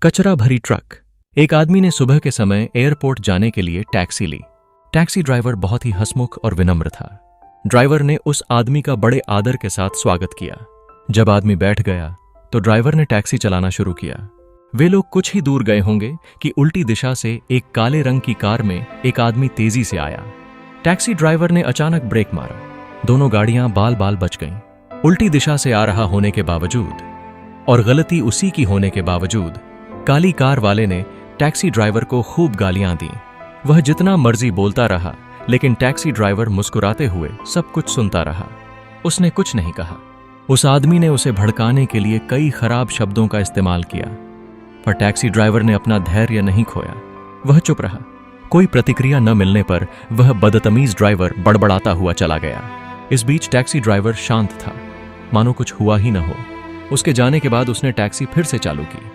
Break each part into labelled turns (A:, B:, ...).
A: कचरा भरी ट्रक। एक आदमी ने सुबह के समय एयरपोर्ट जाने के लिए टैक्सी ली। टैक्सी ड्राइवर बहुत ही हंसमुख और विनम्र था। ड्राइवर ने उस आदमी का बड़े आदर के साथ स्वागत किया। जब आदमी बैठ गया तो ड्राइवर ने टैक्सी चलाना शुरू किया। वे लोग कुछ ही दूर गए होंगे कि उल्टी दिशा से एक काले रंग की कार में एक आदमी तेजी से आया। टैक्सी ड्राइवर ने अचानक ब्रेक मारा। दोनों गाड़ियां बाल बाल बच गईं। उल्टी दिशा से आ रहा होने के बावजूद और गलती उसी की होने के बावजूद काली कार वाले ने टैक्सी ड्राइवर को खूब गालियां दी। वह जितना मर्जी बोलता रहा, लेकिन टैक्सी ड्राइवर मुस्कुराते हुए सब कुछ सुनता रहा। उसने कुछ नहीं कहा। उस आदमी ने उसे भड़काने के लिए कई खराब शब्दों का इस्तेमाल किया, पर टैक्सी ड्राइवर ने अपना धैर्य नहीं खोया। वह चुप रहा। कोई प्रतिक्रिया न मिलने पर वह बदतमीज ड्राइवर बड़बड़ाता हुआ चला गया। इस बीच टैक्सी ड्राइवर शांत था, मानो कुछ हुआ ही न हो। उसके जाने के बाद उसने टैक्सी फिर से चालू की।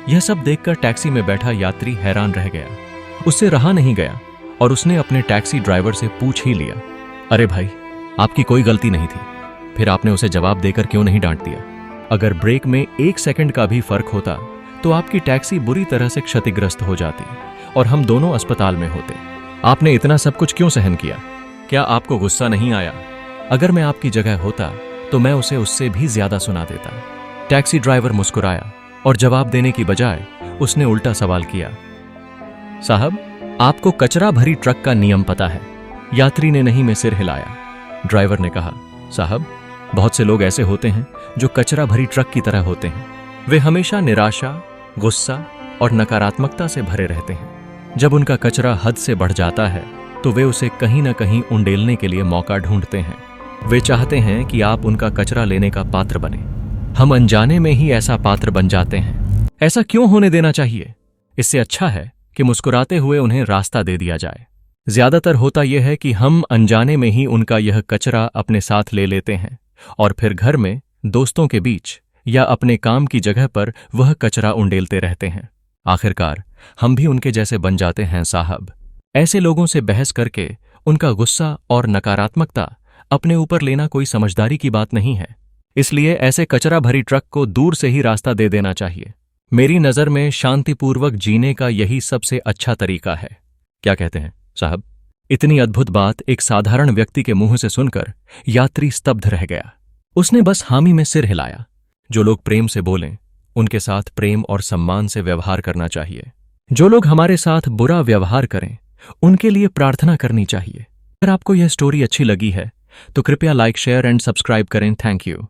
A: यह सब देखकर टैक्सी में बैठा यात्री हैरान रह गया। उससे रहा नहीं गया और उसने अपने टैक्सी ड्राइवर से पूछ ही लिया, अरे भाई, आपकी कोई गलती नहीं थी, फिर आपने उसे जवाब देकर क्यों नहीं डांट दिया? अगर ब्रेक में 1 सेकंड का भी फर्क होता तो आपकी टैक्सी बुरी तरह से क्षतिग्रस्त हो जाती और हम दोनों अस्पताल में होते। आपने इतना सब कुछ क्यों सहन किया? क्या आपको गुस्सा नहीं आया? अगर मैं आपकी जगह होता तो मैं उसे उससे भी ज्यादा सुना देता। टैक्सी ड्राइवर मुस्कुराया और जवाब देने की बजाय उसने उल्टा सवाल किया, साहब, आपको कचरा भरी ट्रक का नियम पता है? यात्री ने नहीं में सिर हिलाया। ड्राइवर ने कहा, साहब, बहुत से लोग ऐसे होते हैं जो कचरा भरी ट्रक की तरह होते हैं। वे हमेशा निराशा, गुस्सा और नकारात्मकता से भरे रहते हैं। जब उनका कचरा हद से बढ़ जाता है तो वे उसे कहीं ना कहीं उंडेलने के लिए मौका ढूंढते हैं। वे चाहते हैं कि आप उनका कचरा लेने का पात्र बने। हम अनजाने में ही ऐसा पात्र बन जाते हैं। ऐसा क्यों होने देना चाहिए? इससे अच्छा है कि मुस्कुराते हुए उन्हें रास्ता दे दिया जाए। ज्यादातर होता यह है कि हम अनजाने में ही उनका यह कचरा अपने साथ ले लेते हैं और फिर घर में, दोस्तों के बीच या अपने काम की जगह पर वह कचरा उंडेलते रहते हैं। आखिरकार हम भी उनके जैसे बन जाते हैं साहब। ऐसे लोगों से बहस करके उनका गुस्सा और नकारात्मकता अपने ऊपर लेना कोई समझदारी की बात नहीं है। इसलिए ऐसे कचरा भरी ट्रक को दूर से ही रास्ता दे देना चाहिए। मेरी नज़र में शांतिपूर्वक जीने का यही सबसे अच्छा तरीका है। क्या कहते हैं साहब? इतनी अद्भुत बात एक साधारण व्यक्ति के मुंह से सुनकर यात्री स्तब्ध रह गया। उसने बस हामी में सिर हिलाया। जो लोग प्रेम से बोलें, उनके साथ प्रेम और सम्मान से व्यवहार करना चाहिए। जो लोग हमारे साथ बुरा व्यवहार करें, उनके लिए प्रार्थना करनी चाहिए। अगर आपको यह स्टोरी अच्छी लगी है तो कृपया लाइक, शेयर एंड सब्सक्राइब करें। Thank you.